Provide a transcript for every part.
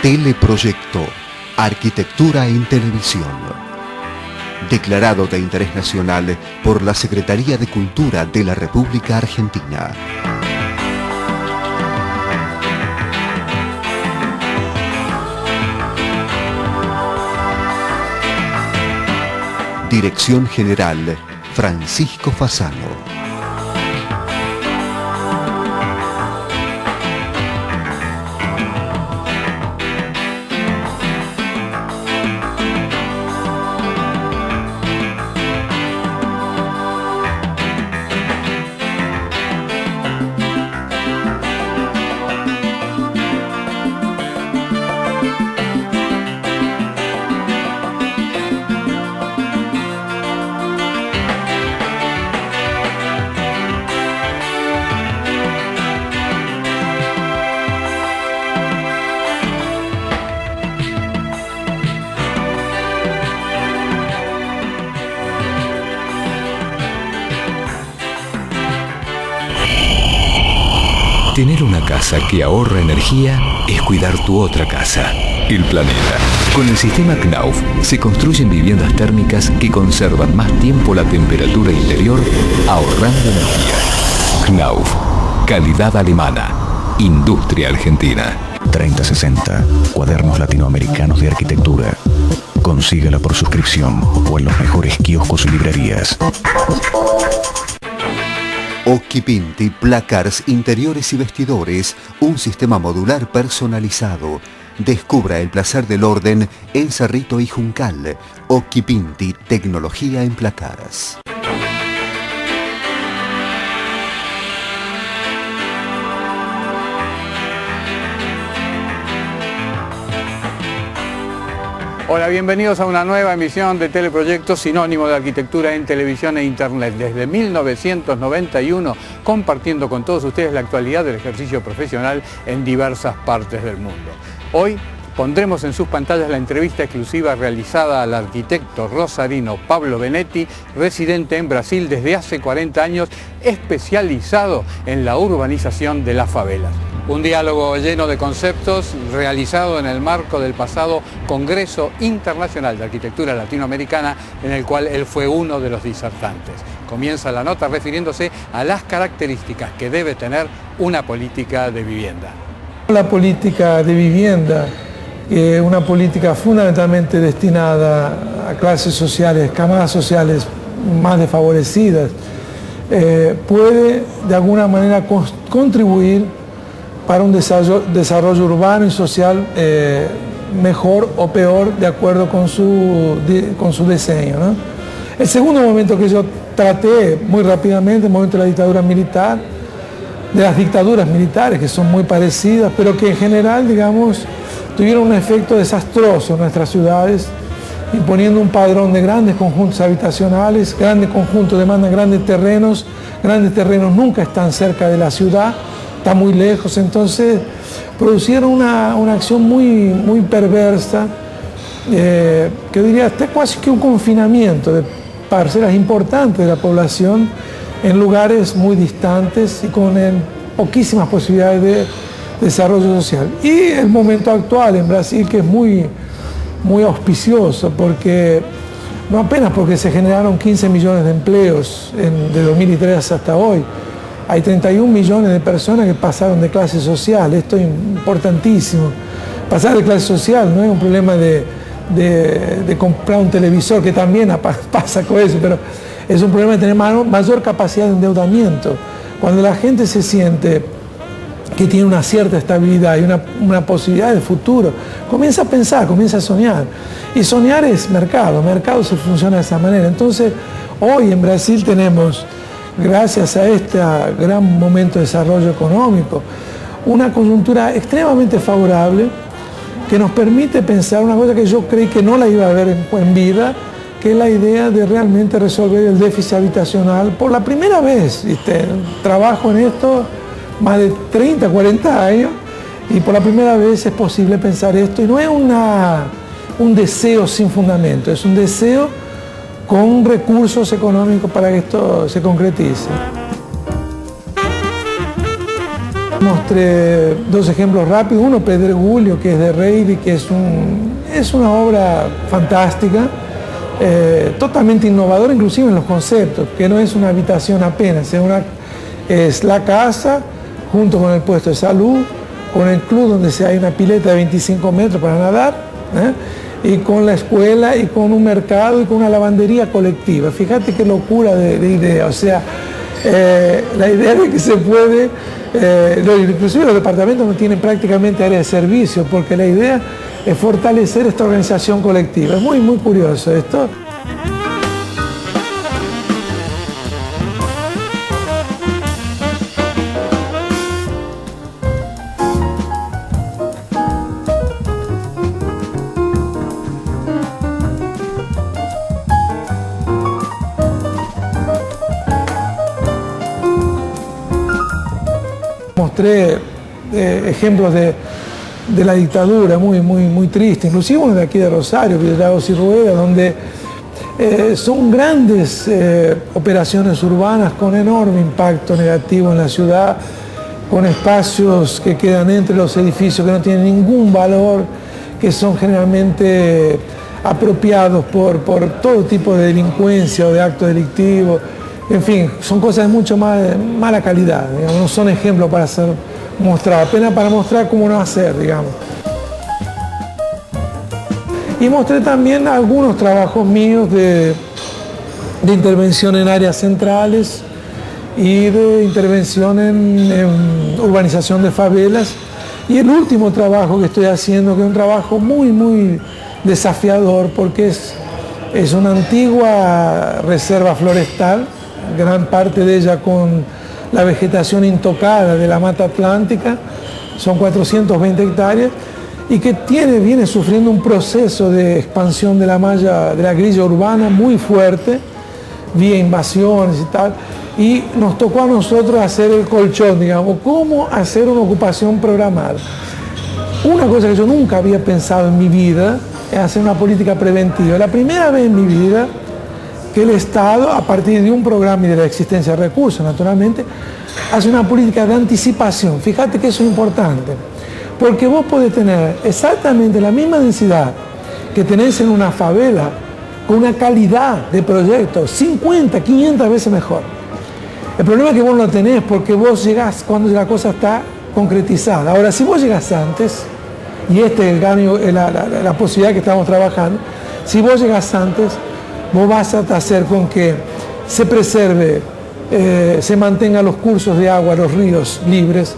Teleproyecto, Arquitectura en Televisión. Declarado de interés nacional por la Secretaría de Cultura de la República Argentina. Dirección General, Francisco Fasano. Tener una casa que ahorra energía es cuidar tu otra casa, el planeta. Con el sistema Knauf se construyen viviendas térmicas que conservan más tiempo la temperatura interior, ahorrando energía. Knauf, calidad alemana, industria argentina. 3060, cuadernos latinoamericanos de arquitectura. Consíguela por suscripción o en los mejores kioscos y librerías. Occhipinti, placards, interiores y vestidores, un sistema modular personalizado. Descubra el placer del orden en Cerrito y Juncal. Occhipinti, tecnología en placards. Hola, bienvenidos a una nueva emisión de Teleproyecto, sinónimo de arquitectura en televisión e internet. Desde 1991, compartiendo con todos ustedes la actualidad del ejercicio profesional en diversas partes del mundo. Hoy pondremos en sus pantallas la entrevista exclusiva realizada al arquitecto rosarino Pablo Benetti, residente en Brasil desde hace 40 años, especializado en la urbanización de las favelas. Un diálogo lleno de conceptos realizado en el marco del pasado Congreso Internacional de Arquitectura Latinoamericana, en el cual él fue uno de los disertantes. Comienza la nota refiriéndose a las características que debe tener una política de vivienda. La política de vivienda, una política fundamentalmente destinada a clases sociales, camadas sociales más desfavorecidas, puede de alguna manera contribuir para un desarrollo urbano y social mejor o peor de acuerdo con su diseño, ¿no? El segundo momento que yo traté muy rápidamente, el momento de la dictadura militar, de las dictaduras militares que son muy parecidas, pero que en general, digamos, tuvieron un efecto desastroso en nuestras ciudades, imponiendo un padrón de grandes conjuntos habitacionales, grandes conjuntos demandan grandes terrenos nunca están cerca de la ciudad, está muy lejos, entonces producieron una acción muy perversa, que diría hasta casi que un confinamiento de parcelas importantes de la población en lugares muy distantes y con poquísimas posibilidades de desarrollo social. Y el momento actual en Brasil, que es muy auspicioso, porque no apenas porque se generaron 15 millones de empleos de 2003 hasta hoy, hay 31 millones de personas que pasaron de clase social. Esto es importantísimo. Pasar de clase social no es un problema de comprar un televisor, que también pasa con eso, pero es un problema de tener mayor capacidad de endeudamiento. Cuando la gente se siente que tiene una cierta estabilidad y una posibilidad de futuro, comienza a pensar, comienza a soñar. Y soñar es mercado se funciona de esa manera. Entonces, hoy en Brasil tenemos, gracias a este gran momento de desarrollo económico, una coyuntura extremadamente favorable que nos permite pensar una cosa que yo creí que no la iba a ver en vida, que es la idea de realmente resolver el déficit habitacional. Por la primera vez, trabajo en esto más de 30, 40 años, y por la primera vez es posible pensar esto, y no es un deseo sin fundamento, es un deseo con recursos económicos para que esto se concretice. mostré dos ejemplos rápidos. Uno, Pedregulho, que es de Reidi, que es una obra fantástica, totalmente innovadora, inclusive en los conceptos, que no es una habitación apenas, es la casa, junto con el puesto de salud, con el club donde hay una pileta de 25 metros para nadar, y con la escuela, y con un mercado, y con una lavandería colectiva. Fíjate qué locura de idea. O sea, la idea de que se puede, inclusive los departamentos no tienen prácticamente área de servicio, porque la idea es fortalecer esta organización colectiva. Es muy, muy curioso esto. Mostré ejemplos de la dictadura muy triste, inclusive uno de aquí de Rosario, Villagragos y Rueda, donde son grandes operaciones urbanas con enorme impacto negativo en la ciudad, con espacios que quedan entre los edificios que no tienen ningún valor, que son generalmente apropiados por todo tipo de delincuencia o de actos delictivos. En fin, son cosas de mucho más mala calidad, digamos, no son ejemplos para ser mostrados, apenas para mostrar cómo no hacer, digamos. Y mostré también algunos trabajos míos de intervención en áreas centrales y de intervención en urbanización de favelas. Y el último trabajo que estoy haciendo, que es un trabajo muy desafiador, porque es una antigua reserva florestal, gran parte de ella con la vegetación intocada de la Mata Atlántica, son 420 hectáreas, y que viene sufriendo un proceso de expansión de la malla, de la grilla urbana muy fuerte, vía invasiones y tal, y nos tocó a nosotros hacer el colchón, digamos, cómo hacer una ocupación programada. Una cosa que yo nunca había pensado en mi vida es hacer una política preventiva. La primera vez en mi vida que el Estado, a partir de un programa y de la existencia de recursos, naturalmente, hace una política de anticipación. Fíjate que eso es importante, porque vos podés tener exactamente la misma densidad que tenés en una favela, con una calidad de proyectos 50, 500 veces mejor. El problema es que vos no lo tenés porque vos llegás cuando la cosa está concretizada. Ahora, si vos llegás antes, y este es la posibilidad que estamos trabajando, si vos llegás antes, vos vas a hacer con que se preserve, se mantengan los cursos de agua, los ríos libres.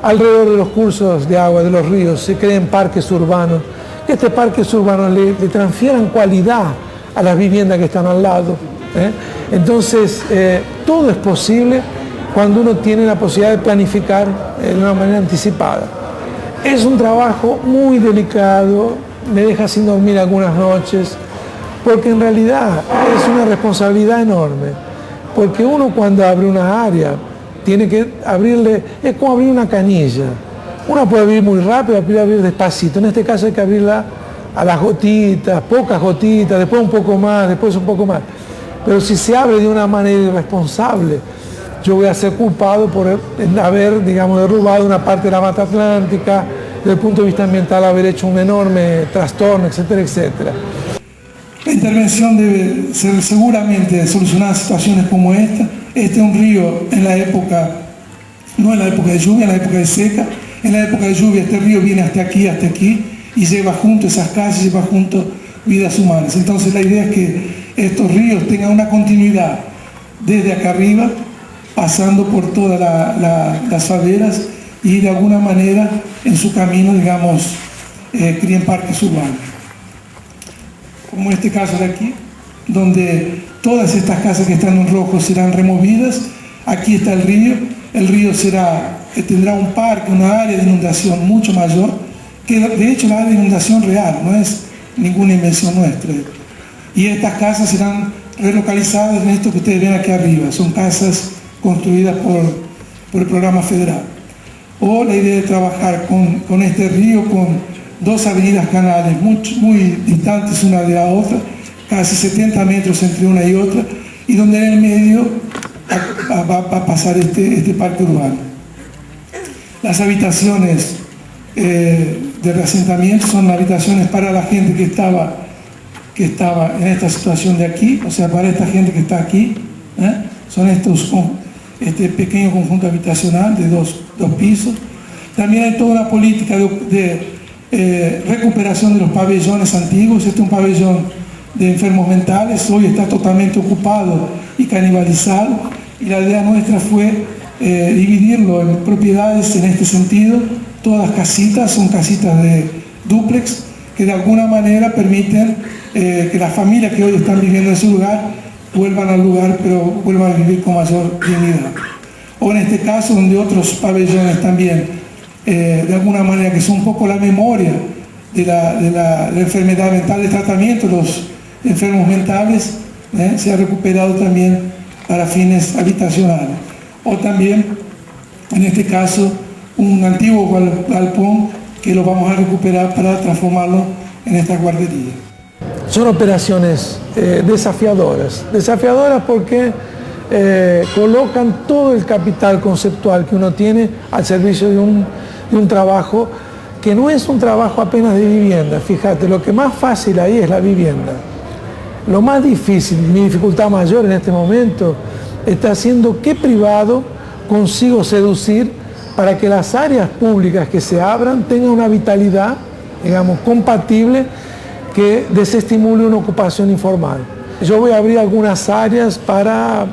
Alrededor de los cursos de agua de los ríos se creen parques urbanos, que estos parques urbanos le transfieran cualidad a las viviendas que están al lado. Entonces, todo es posible cuando uno tiene la posibilidad de planificar de una manera anticipada. Es un trabajo muy delicado, me deja sin dormir algunas noches, porque en realidad es una responsabilidad enorme, porque uno cuando abre una área tiene que abrirle, es como abrir una canilla. Uno puede abrir muy rápido, puede abrir despacito, en este caso hay que abrirla a las gotitas, pocas gotitas, después un poco más, después un poco más. Pero si se abre de una manera irresponsable, yo voy a ser culpado por haber, digamos, derrubado una parte de la Mata Atlántica, desde el punto de vista ambiental haber hecho un enorme trastorno, etcétera, etcétera. La intervención debe ser seguramente solucionar situaciones como esta. Este es un río en la época, no en la época de lluvia, en la época de seca. En la época de lluvia este río viene hasta aquí, y lleva junto esas calles, lleva junto vidas humanas. Entonces la idea es que estos ríos tengan una continuidad desde acá arriba, pasando por todas las favelas y de alguna manera en su camino, digamos, creen parques urbanos. Como este caso de aquí, donde todas estas casas que están en rojo serán removidas. Aquí está el río tendrá un parque, una área de inundación mucho mayor, que de hecho la área de inundación real, no es ninguna invención nuestra. Y estas casas serán relocalizadas en esto que ustedes ven aquí arriba, son casas construidas por el programa federal. O la idea de trabajar con este río, con dos avenidas canales muy distantes una de la otra, casi 70 metros entre una y otra, y donde en el medio va a pasar este parque urbano. Las habitaciones de reasentamiento son habitaciones para la gente que estaba en esta situación de aquí, o sea, para esta gente que está aquí, son este pequeño conjunto habitacional de dos pisos. También hay toda una política de recuperación de los pabellones antiguos. Este es un pabellón de enfermos mentales, hoy está totalmente ocupado y canibalizado, y la idea nuestra fue dividirlo en propiedades en este sentido. Todas las casitas son casitas de dúplex que de alguna manera permiten que las familias que hoy están viviendo en ese lugar vuelvan al lugar, pero vuelvan a vivir con mayor dignidad. O en este caso, donde otros pabellones también, de alguna manera, que son un poco la memoria de la enfermedad mental, de tratamiento de los enfermos mentales, se ha recuperado también para fines habitacionales. O también, en este caso, un antiguo galpón que lo vamos a recuperar para transformarlo en esta guardería. Son operaciones desafiadoras porque colocan todo el capital conceptual que uno tiene al servicio de un trabajo que no es un trabajo apenas de vivienda. Fíjate, lo que más fácil ahí es la vivienda. Lo más difícil, mi dificultad mayor en este momento, está haciendo qué privado consigo seducir para que las áreas públicas que se abran tengan una vitalidad, digamos, compatible, que desestimule una ocupación informal. Yo voy a abrir algunas áreas para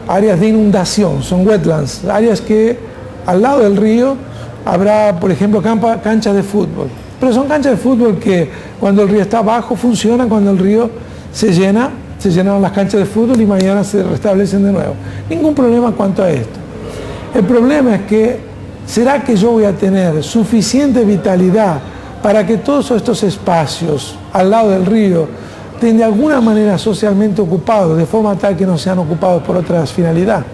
áreas de inundación, son wetlands, áreas que al lado del río habrá, por ejemplo, canchas de fútbol. Pero son canchas de fútbol que cuando el río está bajo funcionan, cuando el río se llenan las canchas de fútbol y mañana se restablecen de nuevo. Ningún problema en cuanto a esto. El problema es que, ¿será que yo voy a tener suficiente vitalidad para que todos estos espacios al lado del río estén de alguna manera socialmente ocupados, de forma tal que no sean ocupados por otras finalidades?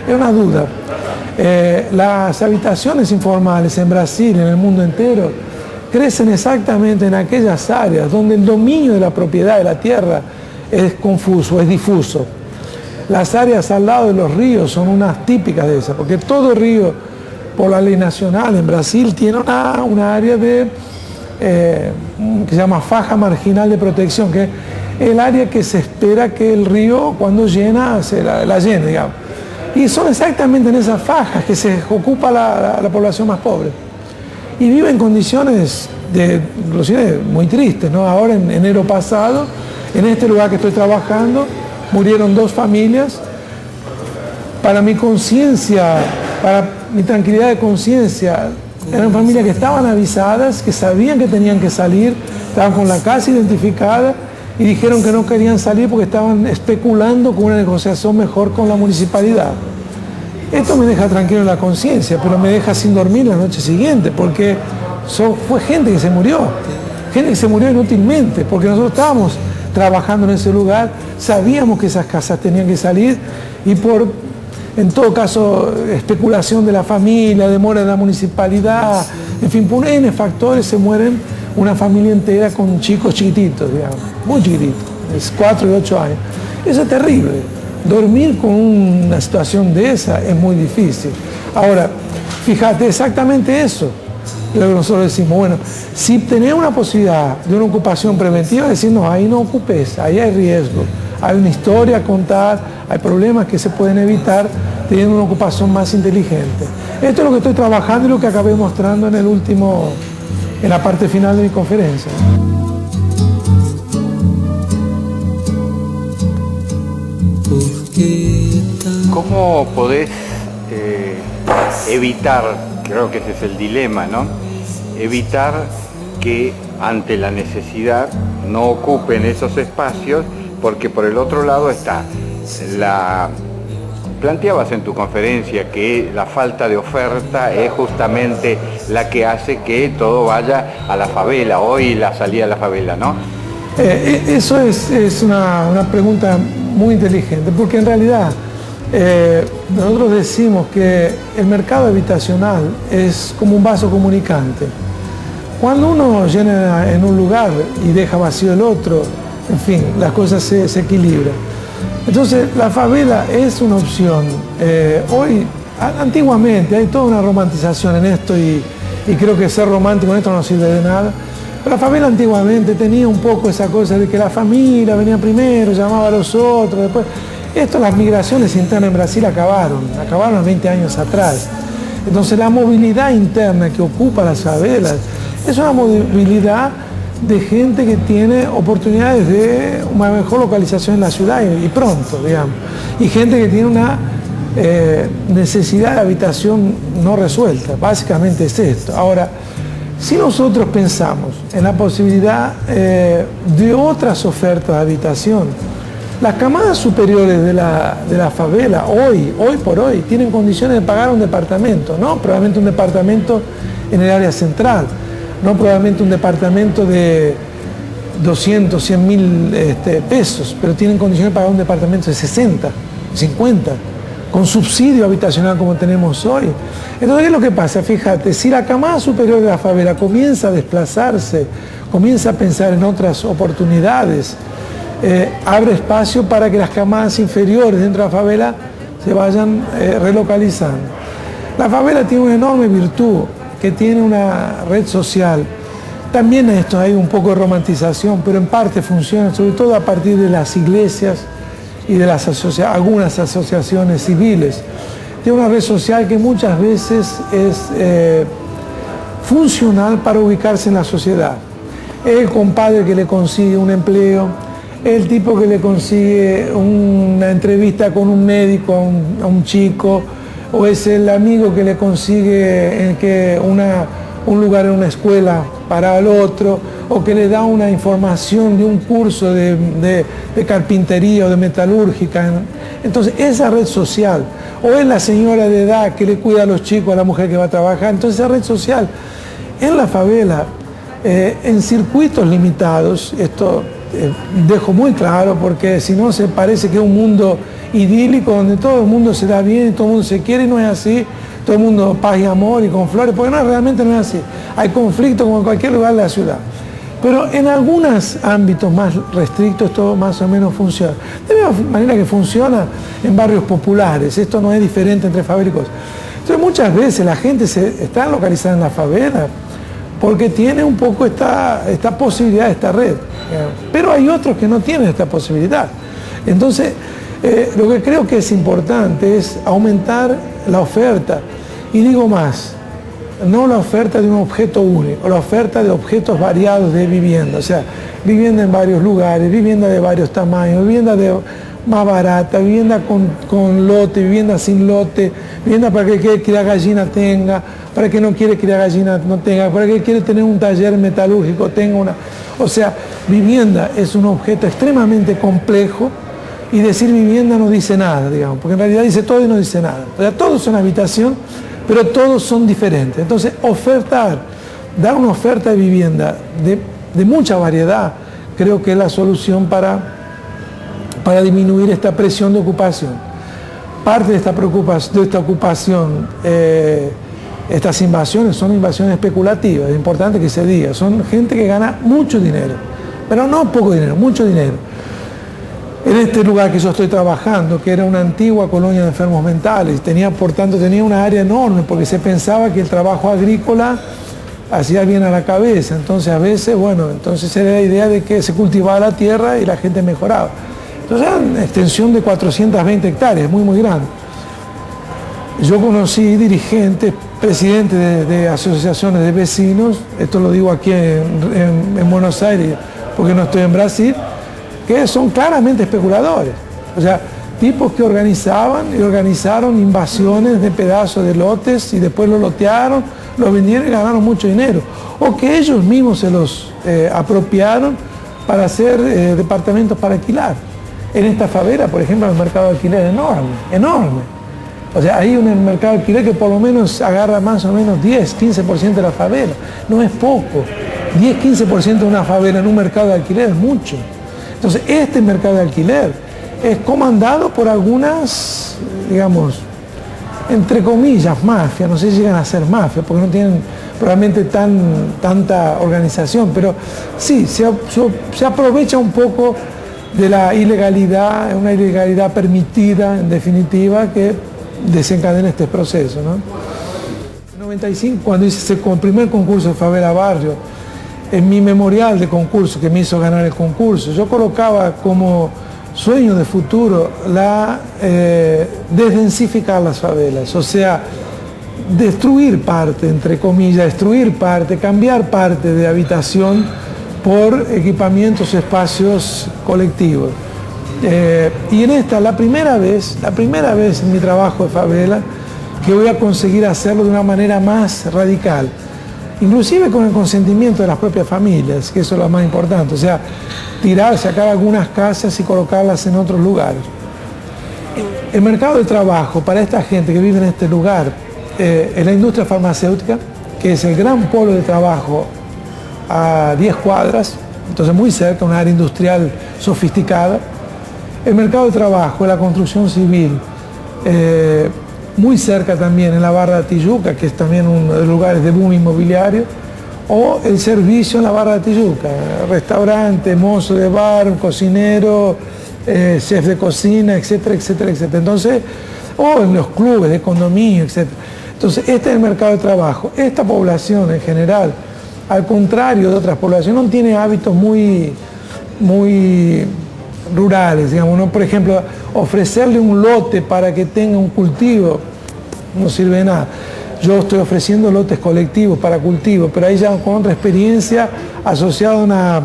Es una duda. Las habitaciones informales en Brasil, en el mundo entero, crecen exactamente en aquellas áreas donde el dominio de la propiedad de la tierra es confuso, es difuso. Las áreas al lado de los ríos son unas típicas de esas, porque todo río, por la ley nacional en Brasil, tiene una área que se llama faja marginal de protección, que es el área que se espera que el río, cuando llena, se la llene, digamos. Y son exactamente en esas fajas que se ocupa la población más pobre. Y vive en condiciones inclusive muy tristes, ¿no? Ahora, en enero pasado, en este lugar que estoy trabajando, murieron 2 familias. Para mi conciencia, para mi tranquilidad de conciencia, eran familias que estaban avisadas, que sabían que tenían que salir, estaban con la casa identificada y dijeron que no querían salir porque estaban especulando con una negociación mejor con la municipalidad. Esto me deja tranquilo en la conciencia, pero me deja sin dormir la noche siguiente, porque fue gente que se murió inútilmente, porque nosotros estábamos trabajando en ese lugar, sabíamos que esas casas tenían que salir y en todo caso, especulación de la familia, demora de la municipalidad, en fin, por N factores se mueren una familia entera con chicos chiquititos, digamos, muy chiquititos, es 4 y 8 años. Eso es terrible. Dormir con una situación de esa es muy difícil. Ahora, fíjate, exactamente eso. Lo que nosotros decimos, bueno, si tenés una posibilidad de una ocupación preventiva, decir, no, ahí no ocupes, ahí hay riesgo. Hay una historia a contar, hay problemas que se pueden evitar teniendo una ocupación más inteligente. Esto es lo que estoy trabajando y lo que acabé mostrando en la parte final de mi conferencia. ¿Cómo podés evitar, creo que ese es el dilema, ¿no? Evitar que ante la necesidad no ocupen esos espacios, porque por el otro lado está planteabas en tu conferencia que la falta de oferta es justamente la que hace que todo vaya a la favela, hoy la salida a la favela, ¿no? Eso es una pregunta muy inteligente, porque en realidad nosotros decimos que el mercado habitacional es como un vaso comunicante. Cuando uno llena en un lugar y deja vacío el otro, en fin, las cosas se equilibran. Entonces, la favela es una opción. Hoy Antiguamente, hay toda una romantización en esto y creo que ser romántico en esto no sirve de nada. Pero la favela antiguamente tenía un poco esa cosa de que la familia venía primero, llamaba a los otros, después... Esto, las migraciones internas en Brasil acabaron 20 años atrás. Entonces la movilidad interna que ocupa las favelas es una movilidad de gente que tiene oportunidades de una mejor localización en la ciudad y pronto, digamos. Y gente que tiene una necesidad de habitación no resuelta. Básicamente es esto. Ahora, si nosotros pensamos en la posibilidad de otras ofertas de habitación, las camadas superiores de la favela, hoy por hoy, tienen condiciones de pagar un departamento, no probablemente un departamento en el área central, no probablemente un departamento de 200, 100 mil pesos, pero tienen condiciones de pagar un departamento de 60, 50, con subsidio habitacional como tenemos hoy. Entonces, ¿qué es lo que pasa? Fíjate, si la camada superior de la favela comienza a desplazarse, comienza a pensar en otras oportunidades, abre espacio para que las camadas inferiores dentro de la favela se vayan relocalizando. La favela tiene una enorme virtud, que tiene una red social. También esto hay un poco de romantización, pero en parte funciona, sobre todo a partir de las iglesias y de algunas asociaciones civiles. Tiene una red social que muchas veces es funcional para ubicarse en la sociedad. El compadre que le consigue un empleo, el tipo que le consigue una entrevista con un médico a un chico, o es el amigo que le consigue un lugar en una escuela para el otro, o que le da una información de un curso de carpintería o de metalúrgica. Entonces, esa red social, o es la señora de edad que le cuida a los chicos, a la mujer que va a trabajar. Entonces, esa red social en la favela, en circuitos limitados, esto dejo muy claro, porque si no se parece que es un mundo idílico donde todo el mundo se da bien, todo el mundo se quiere, y no es así. Todo el mundo paz y amor y con flores, porque no, realmente no es así. Hay conflicto como en cualquier lugar de la ciudad. Pero en algunos ámbitos más restrictos esto más o menos funciona. De la misma manera que funciona en barrios populares. Esto no es diferente entre favela y cosas. Entonces muchas veces la gente está localizada en la favela porque tiene un poco esta posibilidad, esta red. Pero hay otros que no tienen esta posibilidad. Entonces, lo que creo que es importante es aumentar la oferta. Y digo más, no la oferta de un objeto único, la oferta de objetos variados de vivienda. O sea, vivienda en varios lugares, vivienda de varios tamaños, vivienda más barata, vivienda con lote, vivienda sin lote, vivienda para que quiere criar gallina tenga, para que no quiere criar gallina no tenga, para que quiere tener un taller metalúrgico tenga una. O sea, vivienda es un objeto extremadamente complejo, y decir vivienda no dice nada, digamos, porque en realidad dice todo y no dice nada. O sea, todos son habitación, pero todos son diferentes. Entonces, dar una oferta de vivienda de mucha variedad, creo que es la solución para disminuir esta presión de ocupación. Parte de esta ocupación, estas invasiones son invasiones especulativas, es importante que se diga. Son gente que gana mucho dinero, pero no poco dinero, mucho dinero. En este lugar que yo estoy trabajando, que era una antigua colonia de enfermos mentales, por tanto tenía una área enorme, porque se pensaba que el trabajo agrícola hacía bien a la cabeza. Entonces a veces, entonces era la idea de que se cultivaba la tierra y la gente mejoraba. Entonces era una extensión de 420 hectáreas, muy, muy grande. Yo conocí dirigentes, presidentes de asociaciones de vecinos, esto lo digo aquí en Buenos Aires, porque no estoy en Brasil, que son claramente especuladores. O sea, tipos que organizaron invasiones de pedazos de lotes y después los lotearon, los vendieron y ganaron mucho dinero. O que ellos mismos se los apropiaron para hacer departamentos para alquilar. En esta favela, por ejemplo, el mercado de alquiler es enorme, enorme. O sea, hay un mercado de alquiler que por lo menos agarra más o menos 10, 15% de la favela. No es poco. 10, 15% de una favela en un mercado de alquiler es mucho. Entonces, este mercado de alquiler es comandado por algunas, digamos, entre comillas, mafias. No sé si llegan a ser mafias, porque no tienen probablemente tanta organización, pero sí, se aprovecha un poco de la ilegalidad, una ilegalidad permitida, en definitiva, que desencadena este proceso, ¿no? En 95, cuando hice el primer concurso de Favela Barrio, en mi memorial de concurso que me hizo ganar el concurso, yo colocaba como sueño de futuro desdensificar las favelas, o sea, destruir parte, entre comillas, cambiar parte de habitación por equipamientos, espacios colectivos. Y en esta, la primera vez en mi trabajo de favela, que voy a conseguir hacerlo de una manera más radical, inclusive con el consentimiento de las propias familias, que eso es lo más importante, o sea, sacar algunas casas y colocarlas en otros lugares. El mercado de trabajo para esta gente que vive en este lugar es la industria farmacéutica, que es el gran polo de trabajo a 10 cuadras, entonces muy cerca, una área industrial sofisticada. El mercado de trabajo es la construcción civil, muy cerca también en la Barra de Tijuca, que es también uno de los lugares de boom inmobiliario, o el servicio en la Barra de Tijuca, restaurante, mozo de bar, cocinero, chef de cocina, etcétera, etcétera, etcétera. Entonces, o en los clubes de condominio, etcétera. Entonces, este es el mercado de trabajo. Esta población en general, al contrario de otras poblaciones, no tiene hábitos muy rurales, digamos, ¿no? Por ejemplo, ofrecerle un lote para que tenga un cultivo no sirve de nada. Yo estoy ofreciendo lotes colectivos para cultivo, pero ahí ya con otra experiencia asociada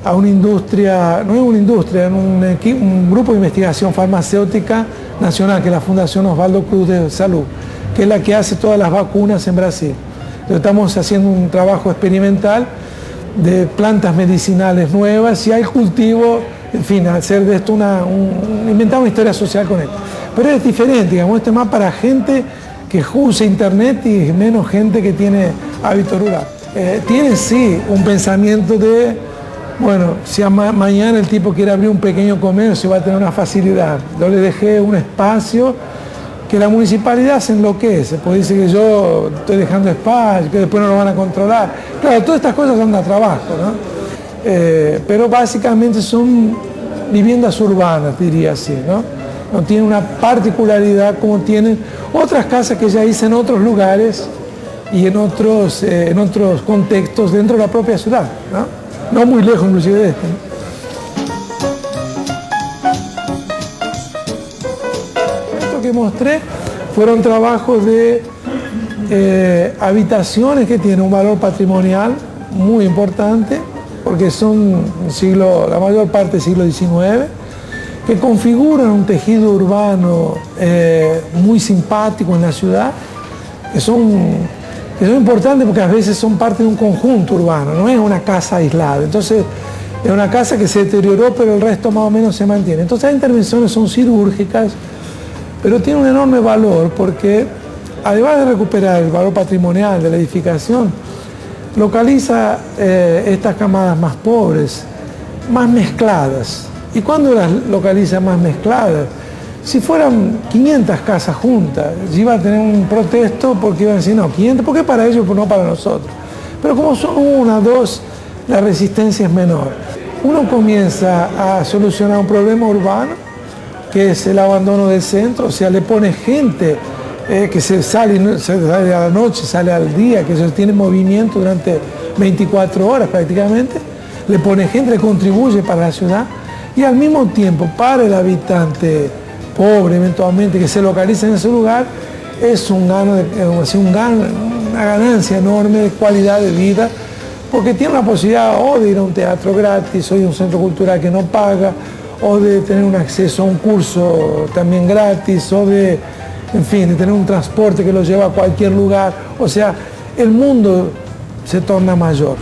a una industria, no es una industria, es un grupo de investigación farmacéutica nacional, que es la Fundación Osvaldo Cruz de Salud, que es la que hace todas las vacunas en Brasil. Entonces estamos haciendo un trabajo experimental de plantas medicinales nuevas y hay cultivo, en fin, hacer de esto inventar una historia social con esto. Pero es diferente, digamos, esto es más para gente que usa internet y menos gente que tiene hábito rural. Tiene sí un pensamiento de, bueno, si mañana el tipo quiere abrir un pequeño comercio va a tener una facilidad. Yo le dejé un espacio que la municipalidad se enloquece, porque dice que yo estoy dejando espacio, que después no lo van a controlar. Claro, todas estas cosas son de trabajo, ¿no? Pero básicamente son viviendas urbanas, diría así, ¿no? No tienen una particularidad como tienen otras casas que ya hice en otros lugares y en otros contextos dentro de la propia ciudad, ¿no? No muy lejos inclusive de este, ¿no? Esto que mostré fueron trabajos de habitaciones que tienen un valor patrimonial muy importante, porque son la mayor parte del siglo XIX, que configuran un tejido urbano muy simpático en la ciudad, que son importantes porque a veces son parte de un conjunto urbano, no es una casa aislada. Entonces, es una casa que se deterioró, pero el resto más o menos se mantiene. Entonces, las intervenciones son cirúrgicas, pero tienen un enorme valor porque, además de recuperar el valor patrimonial de la edificación, localiza estas camadas más pobres, más mezcladas. ¿Y cuándo las localiza más mezcladas? Si fueran 500 casas juntas, iba a tener un protesto porque iban a decir, no, 500, ¿por qué para ellos, pero no para nosotros? Pero como son una, dos, la resistencia es menor. Uno comienza a solucionar un problema urbano, que es el abandono del centro, o sea, le pone gente que se sale a la noche, sale al día, que se tiene movimiento durante 24 horas prácticamente, le pone gente, le contribuye para la ciudad, y al mismo tiempo para el habitante pobre eventualmente que se localiza en ese lugar es una ganancia enorme de calidad de vida, porque tiene la posibilidad o de ir a un teatro gratis, o de un centro cultural que no paga, o de tener un acceso a un curso también gratis, o de, en fin, de tener un transporte que lo lleva a cualquier lugar. O sea, el mundo se torna mayor.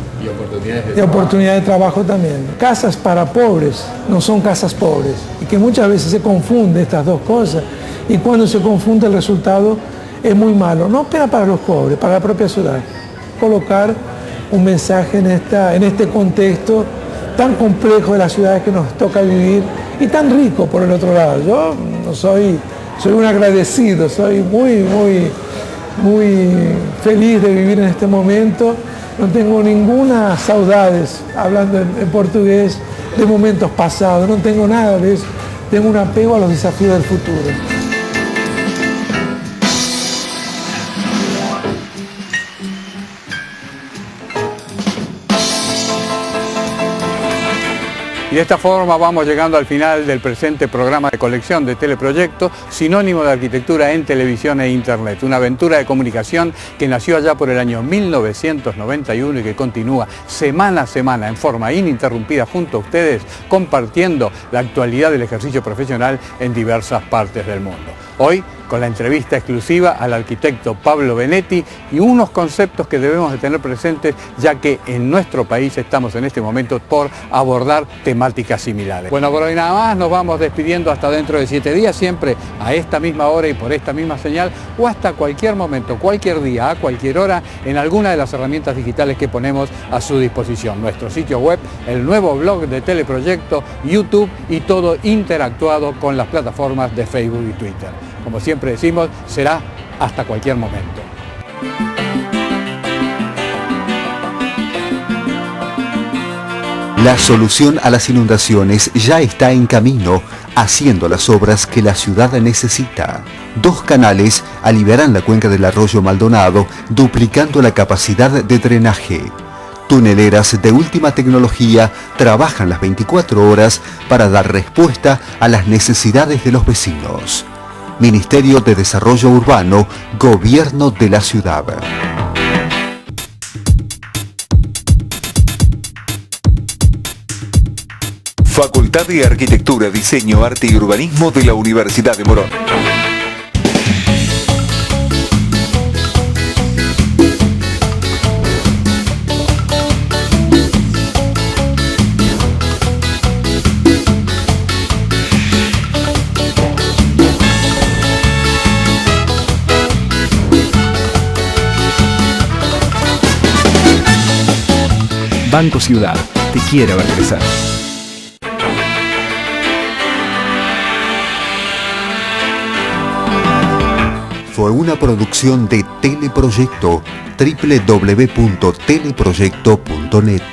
Y oportunidades de trabajo también. Casas para pobres no son casas pobres, y que muchas veces se confunde estas dos cosas, y cuando se confunde el resultado es muy malo, no apenas para los pobres, para la propia ciudad. Colocar un mensaje en este contexto tan complejo de las ciudades que nos toca vivir y tan rico por el otro lado. Yo no soy un agradecido, soy muy feliz de vivir en este momento. No tengo ninguna saudades, hablando en portugués, de momentos pasados, no tengo nada de eso. Tengo un apego a los desafíos del futuro. de esta forma vamos llegando al final del presente programa de colección de Teleproyecto, sinónimo de arquitectura en televisión e internet. Una aventura de comunicación que nació allá por el año 1991 y que continúa semana a semana en forma ininterrumpida junto a ustedes, compartiendo la actualidad del ejercicio profesional en diversas partes del mundo. Hoy, con la entrevista exclusiva al arquitecto Pablo Benetti y unos conceptos que debemos de tener presentes, ya que en nuestro país estamos en este momento por abordar temáticas similares. Bueno, por hoy nada más, nos vamos despidiendo hasta dentro de 7 días, siempre a esta misma hora y por esta misma señal, o hasta cualquier momento, cualquier día, a cualquier hora, en alguna de las herramientas digitales que ponemos a su disposición. Nuestro sitio web, el nuevo blog de Teleproyecto, YouTube y todo interactuado con las plataformas de Facebook y Twitter. Como siempre decimos, será hasta cualquier momento. La solución a las inundaciones ya está en camino, haciendo las obras que la ciudad necesita. 2 canales aliviarán la cuenca del arroyo Maldonado, duplicando la capacidad de drenaje. Tuneleras de última tecnología trabajan las 24 horas para dar respuesta a las necesidades de los vecinos. Ministerio de Desarrollo Urbano, Gobierno de la Ciudad. Facultad de Arquitectura, Diseño, Arte y Urbanismo de la Universidad de Morón. Banco Ciudad te quiere ver crecer. Fue una producción de Teleproyecto, www.teleproyecto.net.